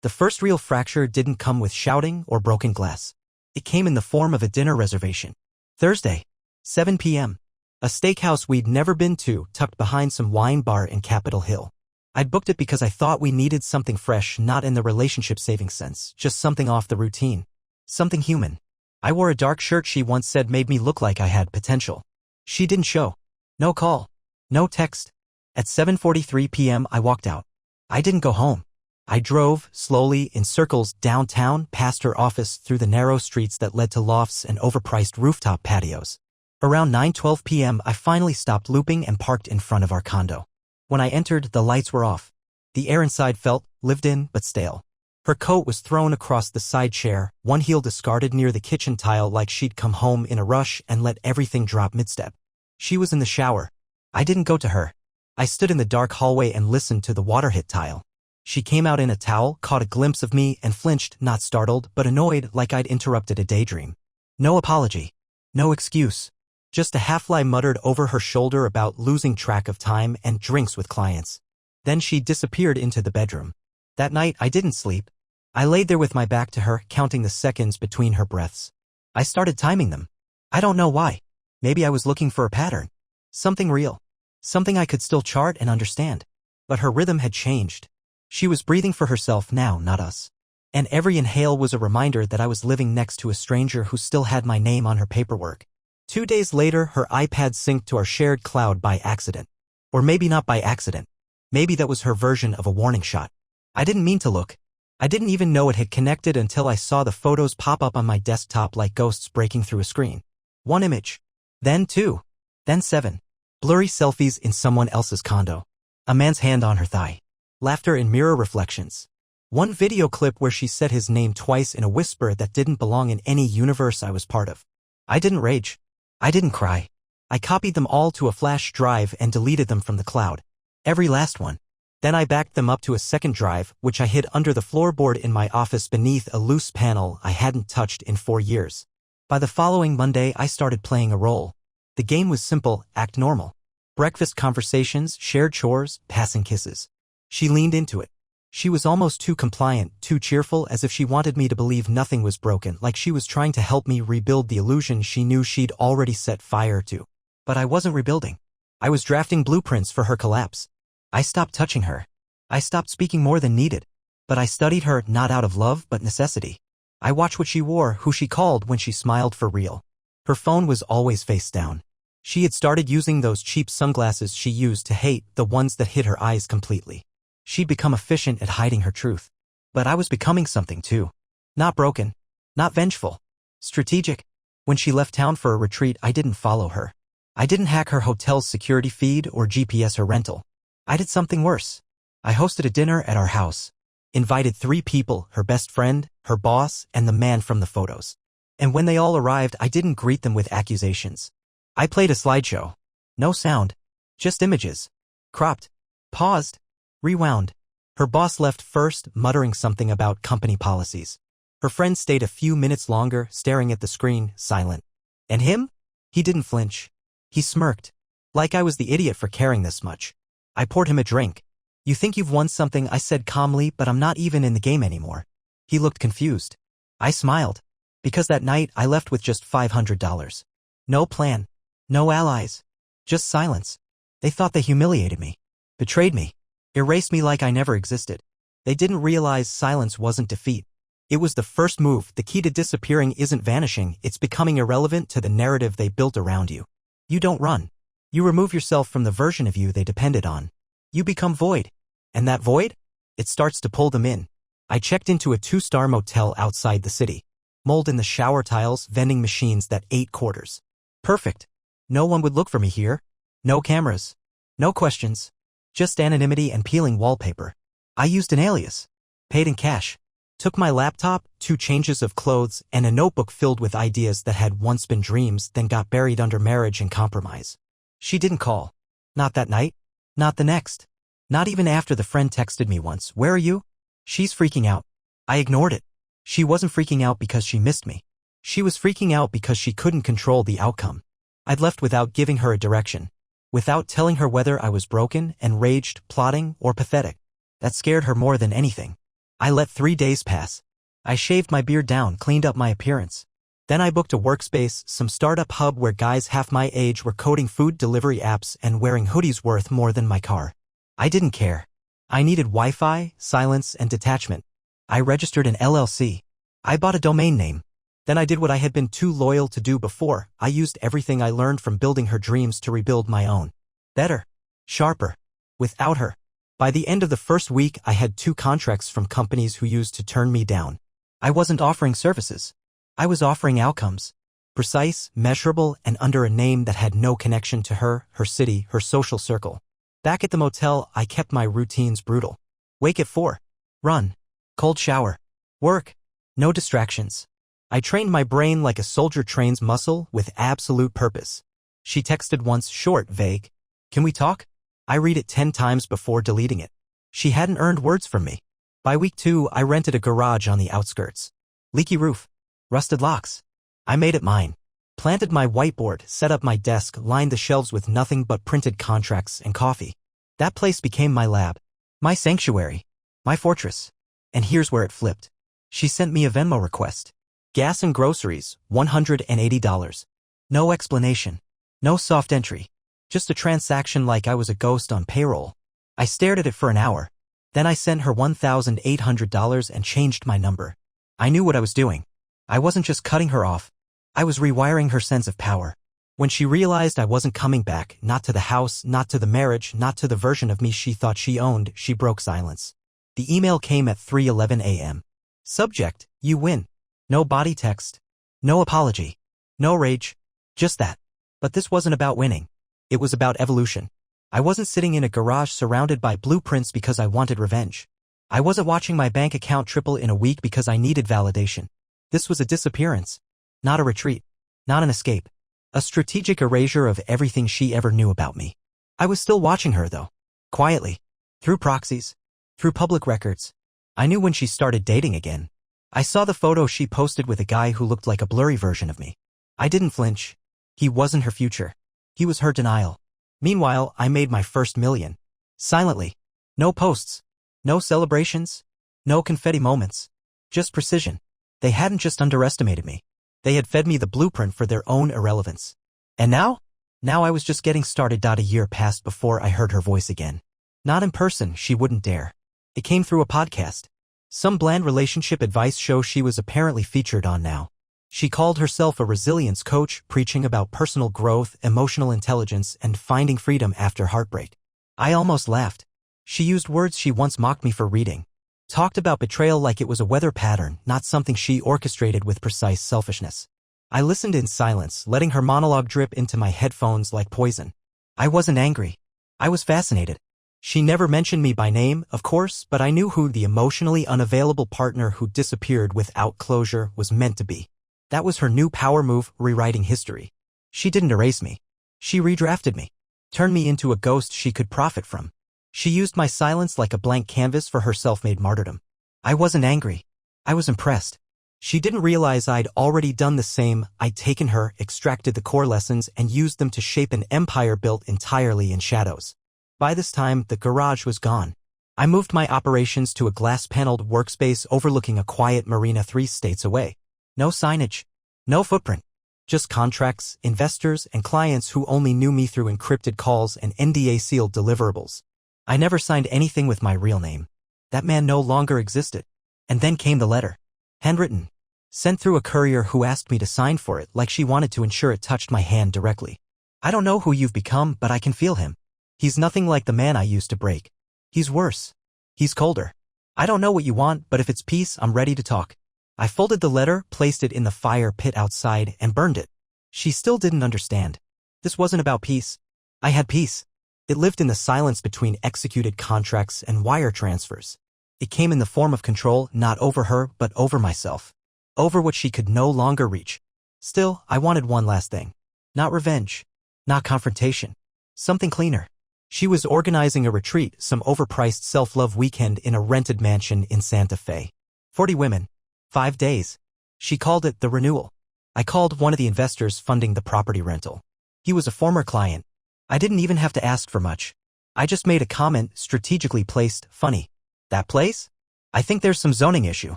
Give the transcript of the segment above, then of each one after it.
The first real fracture didn't come with shouting or broken glass. It came in the form of a dinner reservation. Thursday, 7 p.m. A steakhouse we'd never been to, tucked behind some wine bar in Capitol Hill. I'd booked it because I thought we needed something fresh, not in the relationship-saving sense, just something off the routine. Something human. I wore a dark shirt she once said made me look like I had potential. She didn't show. No call. No text. At 7:43 p.m. I walked out. I didn't go home. I drove, slowly, in circles, downtown, past her office, through the narrow streets that led to lofts and overpriced rooftop patios. Around 9:12 p.m. I finally stopped looping and parked in front of our condo. When I entered, the lights were off. The air inside felt lived in but stale. Her coat was thrown across the side chair, one heel discarded near the kitchen tile like she'd come home in a rush and let everything drop mid-step. She was in the shower. I didn't go to her. I stood in the dark hallway and listened to the water hit tile. She came out in a towel, caught a glimpse of me, and flinched, not startled, but annoyed, like I'd interrupted a daydream. No apology. No excuse. Just a half-lie muttered over her shoulder about losing track of time and drinks with clients. Then she disappeared into the bedroom. That night, I didn't sleep. I laid there with my back to her, counting the seconds between her breaths. I started timing them. I don't know why. Maybe I was looking for a pattern. Something real. Something I could still chart and understand. But her rhythm had changed. She was breathing for herself now, not us. And every inhale was a reminder that I was living next to a stranger who still had my name on her paperwork. 2 days later, her iPad synced to our shared cloud by accident. Or maybe not by accident. Maybe that was her version of a warning shot. I didn't mean to look. I didn't even know it had connected until I saw the photos pop up on my desktop like ghosts breaking through a screen. 1 image. Then 2. Then 7. Blurry selfies in someone else's condo. A man's hand on her thigh. Laughter in mirror reflections. 1 video clip where she said his name twice in a whisper that didn't belong in any universe I was part of. I didn't rage. I didn't cry. I copied them all to a flash drive and deleted them from the cloud. Every last one. Then I backed them up to a second drive, which I hid under the floorboard in my office beneath a loose panel I hadn't touched in 4 years. By the following Monday, I started playing a role. The game was simple: act normal. Breakfast conversations, shared chores, passing kisses. She leaned into it. She was almost too compliant, too cheerful, as if she wanted me to believe nothing was broken, like she was trying to help me rebuild the illusion she knew she'd already set fire to. But I wasn't rebuilding. I was drafting blueprints for her collapse. I stopped touching her. I stopped speaking more than needed. But I studied her, not out of love, but necessity. I watched what she wore, who she called when she smiled for real. Her phone was always face down. She had started using those cheap sunglasses she used to hate, the ones that hid her eyes completely. She'd become efficient at hiding her truth. But I was becoming something too. Not broken. Not vengeful. Strategic. When she left town for a retreat, I didn't follow her. I didn't hack her hotel's security feed or GPS her rental. I did something worse. I hosted a dinner at our house. Invited 3 people, her best friend, her boss, and the man from the photos. And when they all arrived, I didn't greet them with accusations. I played a slideshow. No sound. Just images. Cropped. Paused. Rewound. Her boss left first, muttering something about company policies. Her friend stayed a few minutes longer, staring at the screen, silent. And him? He didn't flinch. He smirked. Like I was the idiot for caring this much. I poured him a drink. You think you've won something, I said calmly, but I'm not even in the game anymore. He looked confused. I smiled. Because that night, I left with just $500. No plan. No allies. Just silence. They thought they humiliated me. Betrayed me. Erased me like I never existed. They didn't realize silence wasn't defeat. It was the first move. The key to disappearing isn't vanishing, it's becoming irrelevant to the narrative they built around you. You don't run. You remove yourself from the version of you they depended on. You become void. And that void? It starts to pull them in. I checked into a 2-star motel outside the city. Mold in the shower tiles, vending machines that ate quarters. Perfect. No one would look for me here. No cameras. No questions. Just anonymity and peeling wallpaper. I used an alias. Paid in cash. Took my laptop, 2 changes of clothes, and a notebook filled with ideas that had once been dreams, then got buried under marriage and compromise. She didn't call. Not that night. Not the next. Not even after the friend texted me once, "Where are you?" She's freaking out. I ignored it. She wasn't freaking out because she missed me. She was freaking out because she couldn't control the outcome. I'd left without giving her a direction. Without telling her whether I was broken, enraged, plotting, or pathetic. That scared her more than anything. I let 3 days pass. I shaved my beard down, cleaned up my appearance. Then I booked a workspace, some startup hub where guys half my age were coding food delivery apps and wearing hoodies worth more than my car. I didn't care. I needed Wi-Fi, silence, and detachment. I registered an LLC. I bought a domain name. Then I did what I had been too loyal to do before. I used everything I learned from building her dreams to rebuild my own. Better. Sharper. Without her. By the end of the first week, I had 2 contracts from companies who used to turn me down. I wasn't offering services. I was offering outcomes. Precise, measurable, and under a name that had no connection to her, her city, her social circle. Back at the motel, I kept my routines brutal. Wake at 4. Run. Cold shower. Work. No distractions. I trained my brain like a soldier trains muscle with absolute purpose. She texted once, short, vague. Can we talk? I read it 10 times before deleting it. She hadn't earned words from me. By week 2, I rented a garage on the outskirts. Leaky roof. Rusted locks. I made it mine. Planted my whiteboard, set up my desk, lined the shelves with nothing but printed contracts and coffee. That place became my lab. My sanctuary. My fortress. And here's where it flipped. She sent me a Venmo request. Gas and groceries, $180. No explanation. No soft entry. Just a transaction like I was a ghost on payroll. I stared at it for an hour. Then I sent her $1,800 and changed my number. I knew what I was doing. I wasn't just cutting her off. I was rewiring her sense of power. When she realized I wasn't coming back, not to the house, not to the marriage, not to the version of me she thought she owned, she broke silence. The email came at 3:11 a.m. Subject, you win. No body text. No apology. No rage. Just that. But this wasn't about winning. It was about evolution. I wasn't sitting in a garage surrounded by blueprints because I wanted revenge. I wasn't watching my bank account triple in a week because I needed validation. This was a disappearance. Not a retreat. Not an escape. A strategic erasure of everything she ever knew about me. I was still watching her, though. Quietly. Through proxies. Through public records. I knew when she started dating again. I saw the photo she posted with a guy who looked like a blurry version of me. I didn't flinch. He wasn't her future. He was her denial. Meanwhile, I made my first million. Silently. No posts. No celebrations. No confetti moments. Just precision. They hadn't just underestimated me. They had fed me the blueprint for their own irrelevance. And now? Now I was just getting started. A year passed before I heard her voice again. Not in person, she wouldn't dare. It came through a podcast. Some bland relationship advice show she was apparently featured on now. She called herself a resilience coach, preaching about personal growth, emotional intelligence, and finding freedom after heartbreak. I almost laughed. She used words she once mocked me for reading. Talked about betrayal like it was a weather pattern, not something she orchestrated with precise selfishness. I listened in silence, letting her monologue drip into my headphones like poison. I wasn't angry. I was fascinated. She never mentioned me by name, of course, but I knew who the emotionally unavailable partner who disappeared without closure was meant to be. That was her new power move, rewriting history. She didn't erase me. She redrafted me. Turned me into a ghost she could profit from. She used my silence like a blank canvas for her self-made martyrdom. I wasn't angry. I was impressed. She didn't realize I'd already done the same. I'd taken her, extracted the core lessons, and used them to shape an empire built entirely in shadows. By this time, the garage was gone. I moved my operations to a glass-paneled workspace overlooking a quiet marina 3 states away. No signage. No footprint. Just contracts, investors, and clients who only knew me through encrypted calls and NDA-sealed deliverables. I never signed anything with my real name. That man no longer existed. And then came the letter. Handwritten. Sent through a courier who asked me to sign for it like she wanted to ensure it touched my hand directly. I don't know who you've become, but I can feel him. He's nothing like the man I used to break. He's worse. He's colder. I don't know what you want, but if it's peace, I'm ready to talk. I folded the letter, placed it in the fire pit outside, and burned it. She still didn't understand. This wasn't about peace. I had peace. It lived in the silence between executed contracts and wire transfers. It came in the form of control, not over her, but over myself. Over what she could no longer reach. Still, I wanted one last thing. Not revenge. Not confrontation. Something cleaner. She was organizing a retreat, some overpriced self-love weekend in a rented mansion in Santa Fe. 40 women. 5 days. She called it the renewal. I called one of the investors funding the property rental. He was a former client. I didn't even have to ask for much. I just made a comment, strategically placed, funny. That place? I think there's some zoning issue.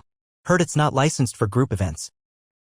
Heard it's not licensed for group events.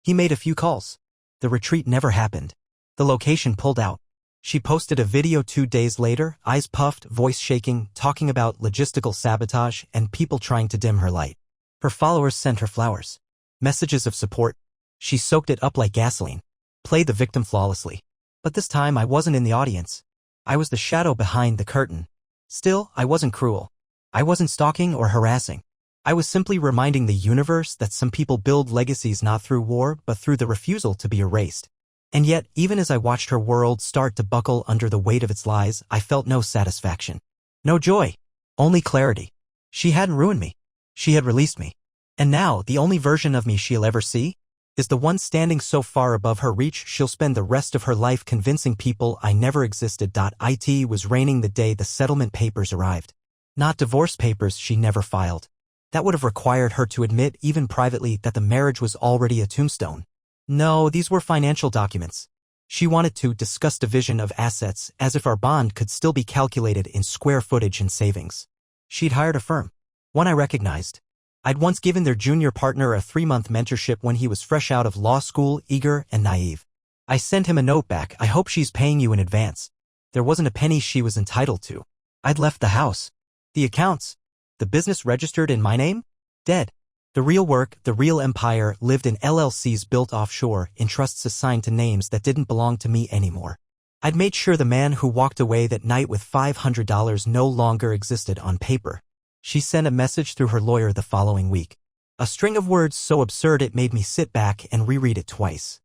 He made a few calls. The retreat never happened. The location pulled out. She posted a video 2 days later, eyes puffed, voice shaking, talking about logistical sabotage and people trying to dim her light. Her followers sent her flowers. Messages of support. She soaked it up like gasoline. Played the victim flawlessly. But this time I wasn't in the audience. I was the shadow behind the curtain. Still, I wasn't cruel. I wasn't stalking or harassing. I was simply reminding the universe that some people build legacies not through war but through the refusal to be erased. And yet, even as I watched her world start to buckle under the weight of its lies, I felt no satisfaction. No joy. Only clarity. She hadn't ruined me. She had released me. And now, the only version of me she'll ever see is the one standing so far above her reach she'll spend the rest of her life convincing people I never existed. It was raining the day the settlement papers arrived. Not divorce papers she never filed. That would have required her to admit even privately that the marriage was already a tombstone. No, these were financial documents. She wanted to discuss division of assets as if our bond could still be calculated in square footage and savings. She'd hired a firm. One I recognized. I'd once given their junior partner a 3-month mentorship when he was fresh out of law school, eager and naive. I sent him a note back. I hope she's paying you in advance. There wasn't a penny she was entitled to. I'd left the house. The accounts. The business registered in my name? Dead. The real work, the real empire, lived in LLCs built offshore, in trusts assigned to names that didn't belong to me anymore. I'd made sure the man who walked away that night with $500 no longer existed on paper. She sent a message through her lawyer the following week. A string of words so absurd it made me sit back and reread it twice.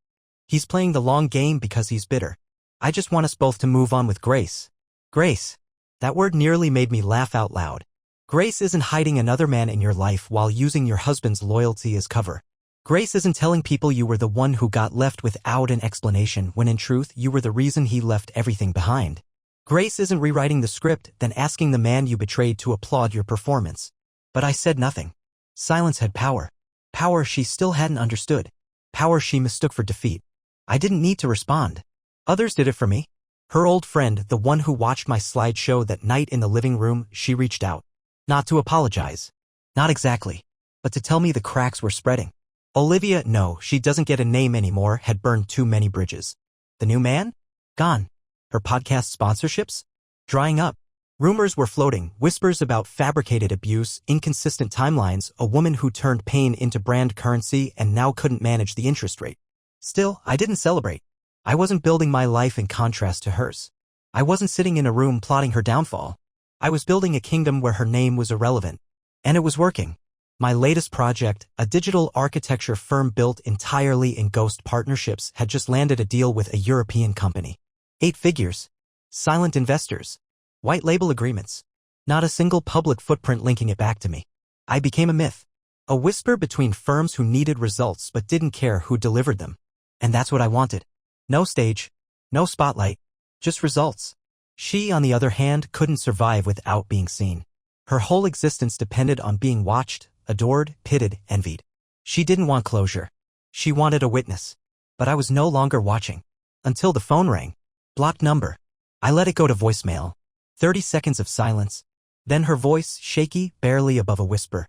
He's playing the long game because he's bitter. I just want us both to move on with grace. Grace. That word nearly made me laugh out loud. Grace isn't hiding another man in your life while using your husband's loyalty as cover. Grace isn't telling people you were the one who got left without an explanation when in truth you were the reason he left everything behind. Grace isn't rewriting the script then asking the man you betrayed to applaud your performance. But I said nothing. Silence had power. Power she still hadn't understood. Power she mistook for defeat. I didn't need to respond. Others did it for me. Her old friend, the one who watched my slideshow that night in the living room, she reached out. Not to apologize. Not exactly. But to tell me the cracks were spreading. Olivia, no, she doesn't get a name anymore, had burned too many bridges. The new man? Gone. Her podcast sponsorships? Drying up. Rumors were floating, whispers about fabricated abuse, inconsistent timelines, a woman who turned pain into brand currency and now couldn't manage the interest rate. Still, I didn't celebrate. I wasn't building my life in contrast to hers. I wasn't sitting in a room plotting her downfall. I was building a kingdom where her name was irrelevant. And it was working. My latest project, a digital architecture firm built entirely in ghost partnerships, had just landed a deal with a European company. 8 figures. Silent investors. White label agreements. Not a single public footprint linking it back to me. I became a myth. A whisper between firms who needed results but didn't care who delivered them. And that's what I wanted. No stage. No spotlight. Just results. She, on the other hand, couldn't survive without being seen. Her whole existence depended on being watched, adored, pitted, envied. She didn't want closure. She wanted a witness. But I was no longer watching. Until the phone rang. Blocked number. I let it go to voicemail. 30 seconds of silence. Then her voice, shaky, barely above a whisper.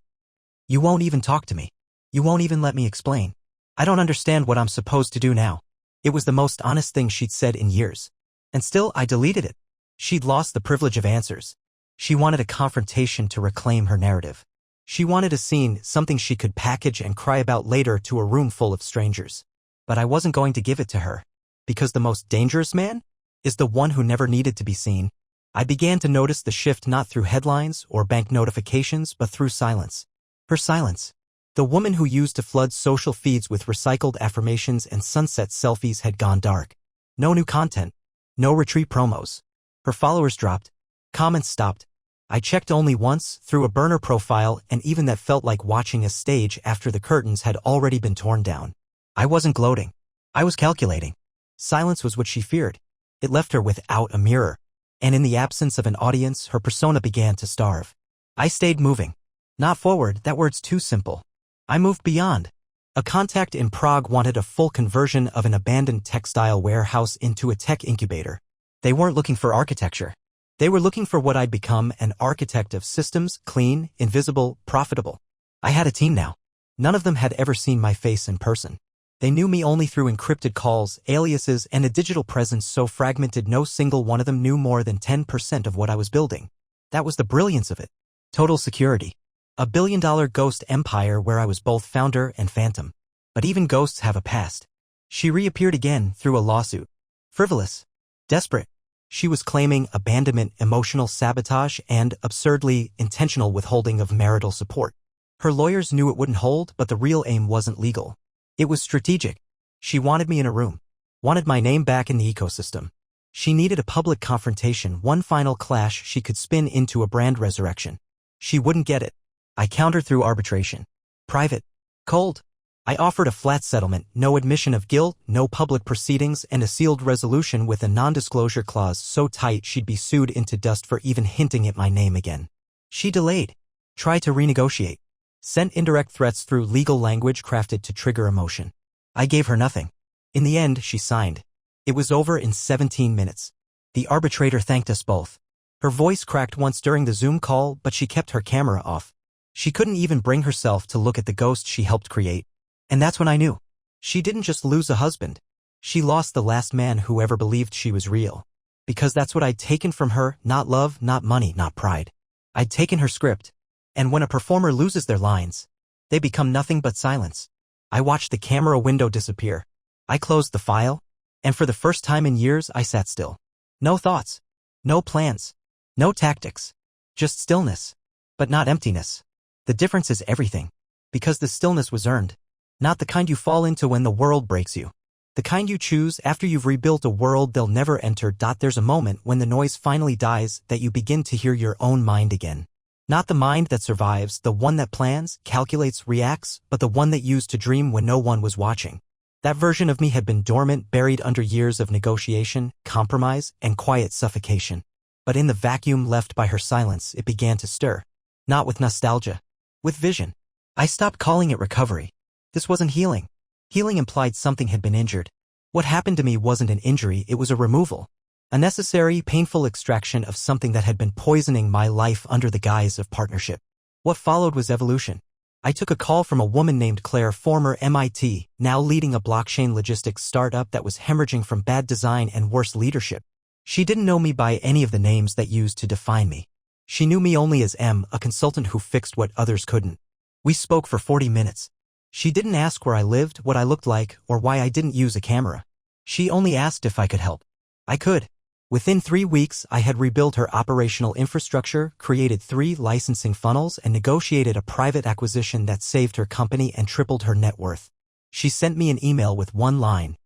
You won't even talk to me. You won't even let me explain. I don't understand what I'm supposed to do now. It was the most honest thing she'd said in years. And still, I deleted it. She'd lost the privilege of answers. She wanted a confrontation to reclaim her narrative. She wanted a scene, something she could package and cry about later to a room full of strangers. But I wasn't going to give it to her. Because the most dangerous man is the one who never needed to be seen. I began to notice the shift not through headlines or bank notifications but through silence. Her silence. The woman who used to flood social feeds with recycled affirmations and sunset selfies had gone dark. No new content. No retreat promos. Her followers dropped. Comments stopped. I checked only once, through a burner profile, and even that felt like watching a stage after the curtains had already been torn down. I wasn't gloating. I was calculating. Silence was what she feared. It left her without a mirror. And in the absence of an audience, her persona began to starve. I stayed moving. Not forward, that word's too simple. I moved beyond. A contact in Prague wanted a full conversion of an abandoned textile warehouse into a tech incubator. They weren't looking for architecture. They were looking for what I'd become, an architect of systems, clean, invisible, profitable. I had a team now. None of them had ever seen my face in person. They knew me only through encrypted calls, aliases, and a digital presence so fragmented no single one of them knew more than 10% of what I was building. That was the brilliance of it. Total security. A billion-dollar ghost empire where I was both founder and phantom. But even ghosts have a past. She reappeared again through a lawsuit. Frivolous. Desperate. She was claiming abandonment, emotional sabotage, and, absurdly, intentional withholding of marital support. Her lawyers knew it wouldn't hold, but the real aim wasn't legal. It was strategic. She wanted me in a room. Wanted my name back in the ecosystem. She needed a public confrontation, one final clash she could spin into a brand resurrection. She wouldn't get it. I countered through arbitration. Private. Cold. I offered a flat settlement, no admission of guilt, no public proceedings, and a sealed resolution with a non-disclosure clause so tight she'd be sued into dust for even hinting at my name again. She delayed. Tried to renegotiate. Sent indirect threats through legal language crafted to trigger emotion. I gave her nothing. In the end, she signed. It was over in 17 minutes. The arbitrator thanked us both. Her voice cracked once during the Zoom call, but she kept her camera off. She couldn't even bring herself to look at the ghost she helped create. And that's when I knew. She didn't just lose a husband. She lost the last man who ever believed she was real. Because that's what I'd taken from her, not love, not money, not pride. I'd taken her script. And when a performer loses their lines, they become nothing but silence. I watched the camera window disappear. I closed the file, and for the first time in years I sat still. No thoughts. No plans. No tactics. Just stillness. But not emptiness. The difference is everything. Because the stillness was earned. Not the kind you fall into when the world breaks you. The kind you choose after you've rebuilt a world they'll never enter. There's a moment when the noise finally dies that you begin to hear your own mind again. Not the mind that survives, the one that plans, calculates, reacts, but the one that used to dream when no one was watching. That version of me had been dormant, buried under years of negotiation, compromise, and quiet suffocation. But in the vacuum left by her silence, it began to stir. Not with nostalgia. With vision. I stopped calling it recovery. This wasn't healing. Healing implied something had been injured. What happened to me wasn't an injury, it was a removal. A necessary, painful extraction of something that had been poisoning my life under the guise of partnership. What followed was evolution. I took a call from a woman named Claire, former MIT, now leading a blockchain logistics startup that was hemorrhaging from bad design and worse leadership. She didn't know me by any of the names that used to define me. She knew me only as M, a consultant who fixed what others couldn't. We spoke for 40 minutes. She didn't ask where I lived, what I looked like, or why I didn't use a camera. She only asked if I could help. I could. Within 3 weeks, I had rebuilt her operational infrastructure, created 3 licensing funnels, and negotiated a private acquisition that saved her company and tripled her net worth. She sent me an email with one line.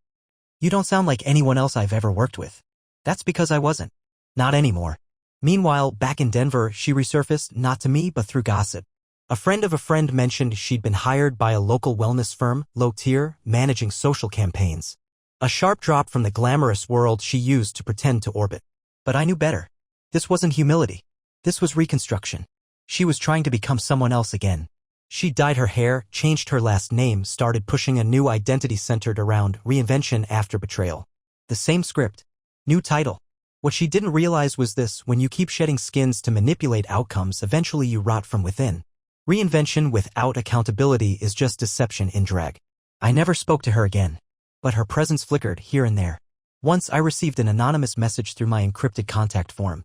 "You don't sound like anyone else I've ever worked with." That's because I wasn't. Not anymore. Meanwhile, back in Denver, she resurfaced, not to me but through gossip. A friend of a friend mentioned she'd been hired by a local wellness firm, low tier, managing social campaigns. A sharp drop from the glamorous world she used to pretend to orbit. But I knew better. This wasn't humility. This was reconstruction. She was trying to become someone else again. She dyed her hair, changed her last name, started pushing a new identity centered around reinvention after betrayal. The same script. New title. What she didn't realize was this: when you keep shedding skins to manipulate outcomes, eventually you rot from within. Reinvention without accountability is just deception in drag. I never spoke to her again. But her presence flickered here and there. Once I received an anonymous message through my encrypted contact form.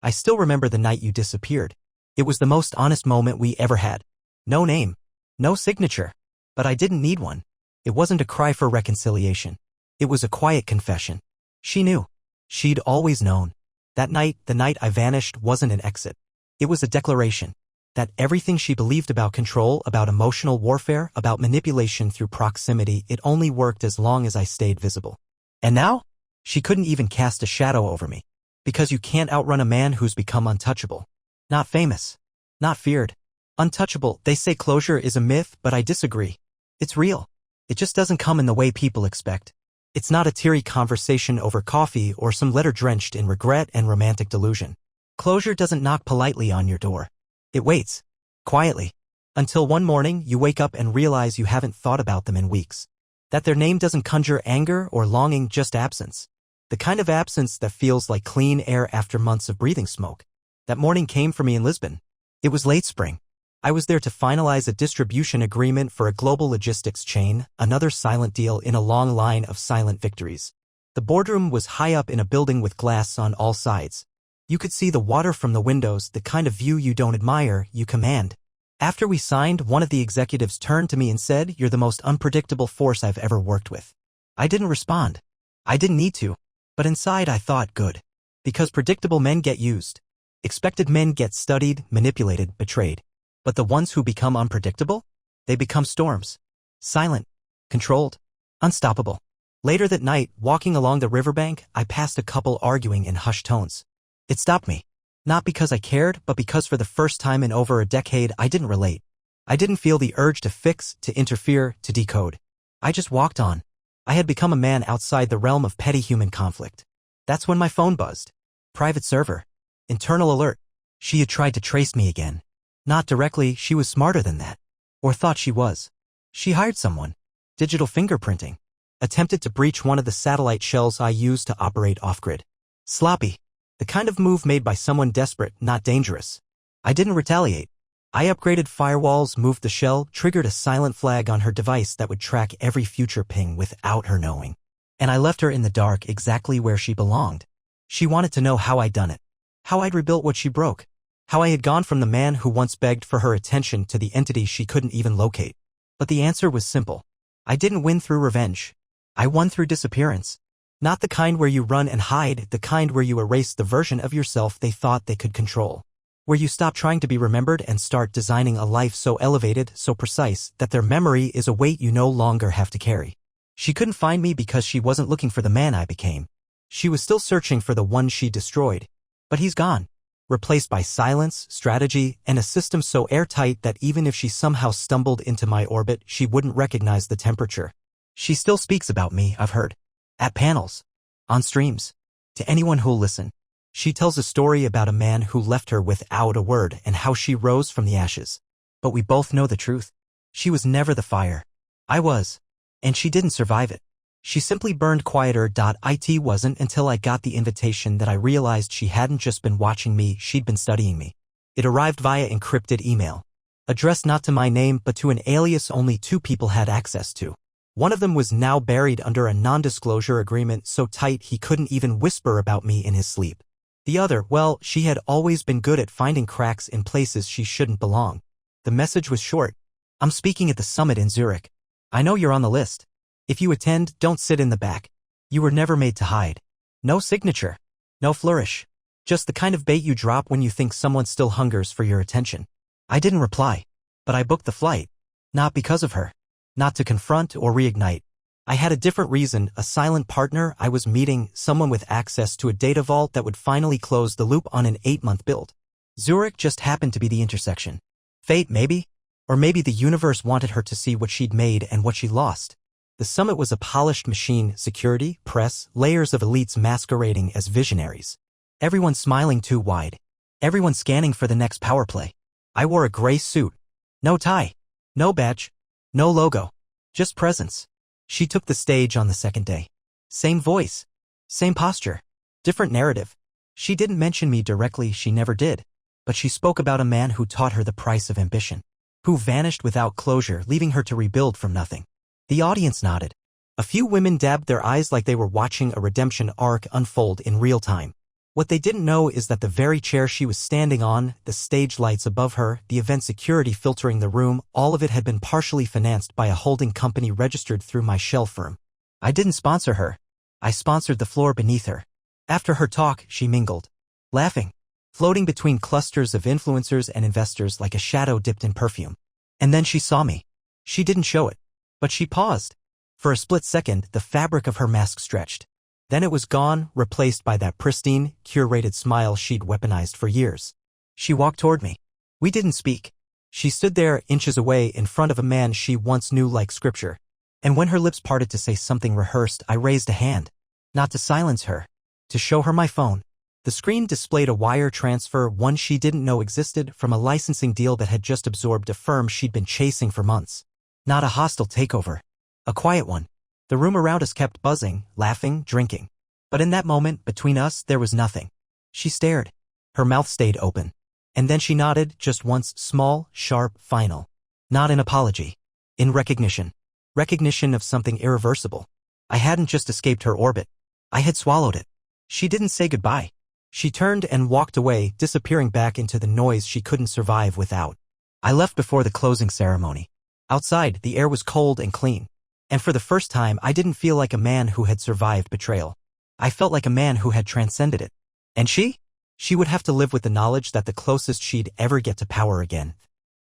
"I still remember the night you disappeared. It was the most honest moment we ever had. No name. No signature. But I didn't need one. It wasn't a cry for reconciliation. It was a quiet confession." She knew. She'd always known. That night, the night I vanished, wasn't an exit. It was a declaration. That everything she believed about control, about emotional warfare, about manipulation through proximity, it only worked as long as I stayed visible. And now? She couldn't even cast a shadow over me. Because you can't outrun a man who's become untouchable. Not famous. Not feared. Untouchable. They say closure is a myth, but I disagree. It's real. It just doesn't come in the way people expect. It's not a teary conversation over coffee or some letter drenched in regret and romantic delusion. Closure doesn't knock politely on your door. It waits. Quietly. Until one morning you wake up and realize you haven't thought about them in weeks. That their name doesn't conjure anger or longing, just absence. The kind of absence that feels like clean air after months of breathing smoke. That morning came for me in Lisbon. It was late spring. I was there to finalize a distribution agreement for a global logistics chain, another silent deal in a long line of silent victories. The boardroom was high up in a building with glass on all sides. You could see the water from the windows, the kind of view you don't admire, you command. After we signed, one of the executives turned to me and said, "You're the most unpredictable force I've ever worked with." I didn't respond. I didn't need to. But inside I thought, good. Because predictable men get used. Expected men get studied, manipulated, betrayed. But the ones who become unpredictable? They become storms. Silent. Controlled. Unstoppable. Later that night, walking along the riverbank, I passed a couple arguing in hushed tones. It stopped me. Not because I cared, but because for the first time in over a decade I didn't relate. I didn't feel the urge to fix, to interfere, to decode. I just walked on. I had become a man outside the realm of petty human conflict. That's when my phone buzzed. Private server. Internal alert. She had tried to trace me again. Not directly, she was smarter than that. Or thought she was. She hired someone. Digital fingerprinting. Attempted to breach one of the satellite shells I used to operate off-grid. Sloppy. The kind of move made by someone desperate, not dangerous. I didn't retaliate. I upgraded firewalls, moved the shell, triggered a silent flag on her device that would track every future ping without her knowing. And I left her in the dark exactly where she belonged. She wanted to know how I'd done it. How I'd rebuilt what she broke. How I had gone from the man who once begged for her attention to the entity she couldn't even locate. But the answer was simple. I didn't win through revenge. I won through disappearance. Not the kind where you run and hide, the kind where you erase the version of yourself they thought they could control. Where you stop trying to be remembered and start designing a life so elevated, so precise, that their memory is a weight you no longer have to carry. She couldn't find me because she wasn't looking for the man I became. She was still searching for the one she destroyed. But he's gone. Replaced by silence, strategy, and a system so airtight that even if she somehow stumbled into my orbit, she wouldn't recognize the temperature. She still speaks about me, I've heard. At panels. On streams. To anyone who'll listen. She tells a story about a man who left her without a word and how she rose from the ashes. But we both know the truth. She was never the fire. I was. And she didn't survive it. She simply burned quieter. It wasn't until I got the invitation that I realized she hadn't just been watching me, she'd been studying me. It arrived via encrypted email. Addressed not to my name but to an alias only 2 people had access to. One of them was now buried under a non-disclosure agreement so tight he couldn't even whisper about me in his sleep. The other, well, she had always been good at finding cracks in places she shouldn't belong. The message was short. I'm speaking at the summit in Zurich. I know you're on the list. If you attend, don't sit in the back. You were never made to hide. No signature. No flourish. Just the kind of bait you drop when you think someone still hungers for your attention. I didn't reply. But I booked the flight. Not because of her. Not to confront or reignite. I had a different reason, a silent partner I was meeting, someone with access to a data vault that would finally close the loop on an 8-month build. Zurich just happened to be the intersection. Fate, maybe? Or maybe the universe wanted her to see what she'd made and what she lost. The summit was a polished machine, security, press, layers of elites masquerading as visionaries. Everyone smiling too wide. Everyone scanning for the next power play. I wore a gray suit. No tie. No badge. No logo. Just presence. She took the stage on the second day. Same voice. Same posture. Different narrative. She didn't mention me directly, she never did. But she spoke about a man who taught her the price of ambition. Who vanished without closure, leaving her to rebuild from nothing. The audience nodded. A few women dabbed their eyes like they were watching a redemption arc unfold in real time. What they didn't know is that the very chair she was standing on, the stage lights above her, the event security filtering the room, all of it had been partially financed by a holding company registered through my shell firm. I didn't sponsor her. I sponsored the floor beneath her. After her talk, she mingled. Laughing. Floating between clusters of influencers and investors like a shadow dipped in perfume. And then she saw me. She didn't show it. But she paused. For a split second, the fabric of her mask stretched. Then it was gone, replaced by that pristine, curated smile she'd weaponized for years. She walked toward me. We didn't speak. She stood there, inches away, in front of a man she once knew like scripture. And when her lips parted to say something rehearsed, I raised a hand. Not to silence her. To show her my phone. The screen displayed a wire transfer, one she didn't know existed, from a licensing deal that had just absorbed a firm she'd been chasing for months. Not a hostile takeover. A quiet one. The room around us kept buzzing, laughing, drinking. But in that moment, between us, there was nothing. She stared. Her mouth stayed open. And then she nodded, just once, small, sharp, final. Not in apology. In recognition. Recognition of something irreversible. I hadn't just escaped her orbit. I had swallowed it. She didn't say goodbye. She turned and walked away, disappearing back into the noise she couldn't survive without. I left before the closing ceremony. Outside, the air was cold and clean. And for the first time, I didn't feel like a man who had survived betrayal. I felt like a man who had transcended it. And she? She would have to live with the knowledge that the closest she'd ever get to power again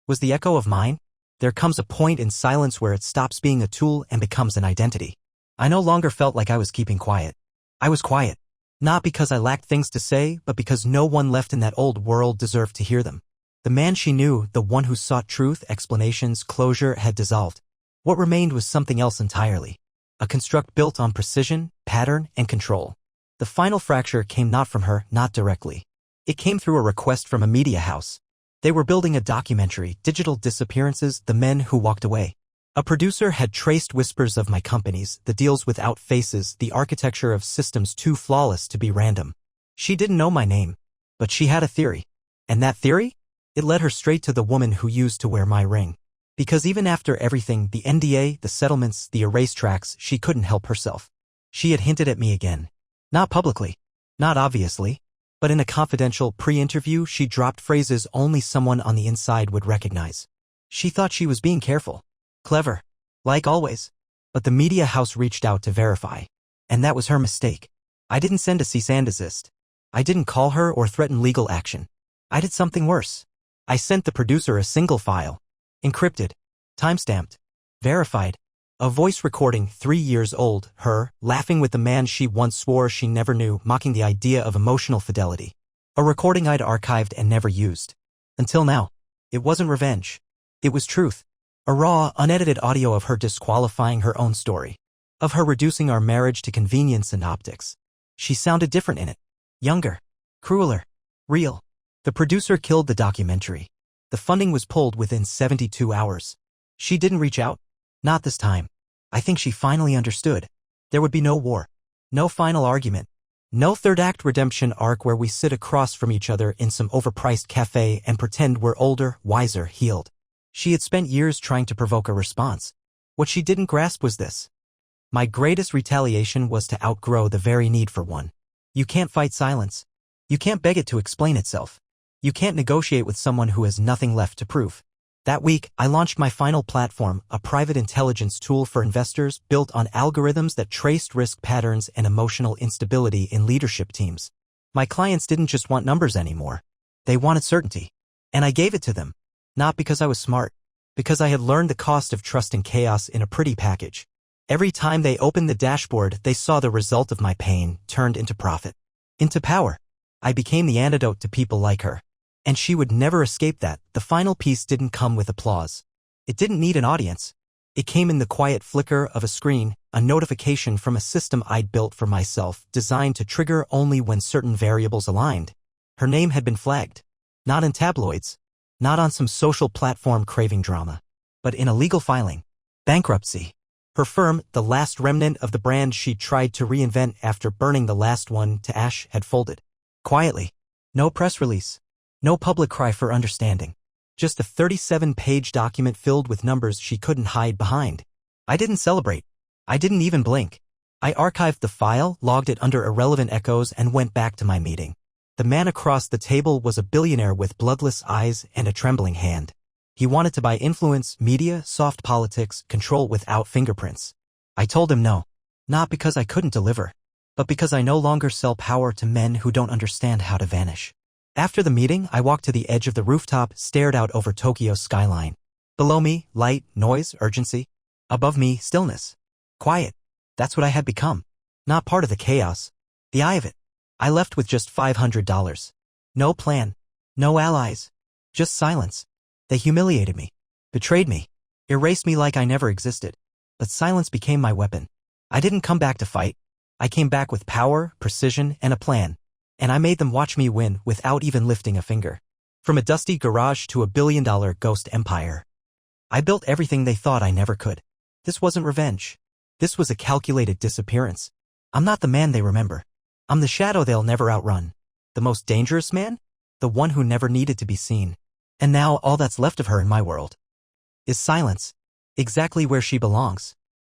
was the echo of mine. There comes a point in silence where it stops being a tool and becomes an identity. I no longer felt like I was keeping quiet. I was quiet. Not because I lacked things to say, but because no one left in that old world deserved to hear them. The man she knew, the one who sought truth, explanations, closure, had dissolved. What remained was something else entirely. A construct built on precision, pattern, and control. The final fracture came not from her, not directly. It came through a request from a media house. They were building a documentary, Digital Disappearances, The Men Who Walked Away. A producer had traced whispers of my companies, the deals without faces, the architecture of systems too flawless to be random. She didn't know my name, but she had a theory. And that theory? It led her straight to the woman who used to wear my ring. Because even after everything, the NDA, the settlements, the erase tracks, she couldn't help herself. She had hinted at me again. Not publicly. Not obviously. But in a confidential pre-interview, she dropped phrases only someone on the inside would recognize. She thought she was being careful. Clever. Like always. But the media house reached out to verify. And that was her mistake. I didn't send a cease and desist. I didn't call her or threaten legal action. I did something worse. I sent the producer a single file. Encrypted. Timestamped. Verified. A voice recording 3 years old, her, laughing with the man she once swore she never knew, mocking the idea of emotional fidelity. A recording I'd archived and never used. Until now. It wasn't revenge. It was truth. A raw, unedited audio of her disqualifying her own story. Of her reducing our marriage to convenience and optics. She sounded different in it. Younger. Crueler. Real. The producer killed the documentary. The funding was pulled within 72 hours. She didn't reach out. Not this time. I think she finally understood. There would be no war. No final argument. No third act redemption arc where we sit across from each other in some overpriced cafe and pretend we're older, wiser, healed. She had spent years trying to provoke a response. What she didn't grasp was this. My greatest retaliation was to outgrow the very need for one. You can't fight silence. You can't beg it to explain itself. You can't negotiate with someone who has nothing left to prove. That week, I launched my final platform, a private intelligence tool for investors built on algorithms that traced risk patterns and emotional instability in leadership teams. My clients didn't just want numbers anymore. They wanted certainty. And I gave it to them. Not because I was smart. Because I had learned the cost of trusting chaos in a pretty package. Every time they opened the dashboard, they saw the result of my pain turned into profit. Into power. I became the antidote to people like her. And she would never escape that. The final piece didn't come with applause. It didn't need an audience. It came in the quiet flicker of a screen, a notification from a system I'd built for myself, designed to trigger only when certain variables aligned. Her name had been flagged. Not in tabloids. Not on some social platform craving drama. But in a legal filing. Bankruptcy. Her firm, the last remnant of the brand she tried to reinvent after burning the last one to ash, had folded. Quietly. No press release. No public cry for understanding. Just a 37-page document filled with numbers she couldn't hide behind. I didn't celebrate. I didn't even blink. I archived the file, logged it under irrelevant echoes, and went back to my meeting. The man across the table was a billionaire with bloodless eyes and a trembling hand. He wanted to buy influence, media, soft politics, control without fingerprints. I told him no. Not because I couldn't deliver, but because I no longer sell power to men who don't understand how to vanish. After the meeting, I walked to the edge of the rooftop, stared out over Tokyo's skyline. Below me, light, noise, urgency. Above me, stillness. Quiet. That's what I had become. Not part of the chaos. The eye of it. I left with just $500. No plan. No allies. Just silence. They humiliated me. Betrayed me. Erased me like I never existed. But silence became my weapon. I didn't come back to fight. I came back with power, precision, and a plan. And I made them watch me win without even lifting a finger. From a dusty garage to a billion-dollar ghost empire. I built everything they thought I never could. This wasn't revenge. This was a calculated disappearance. I'm not the man they remember. I'm the shadow they'll never outrun. The most dangerous man? the one who never needed to be seen. And now all that's left of her in my world is silence, exactly where she belongs.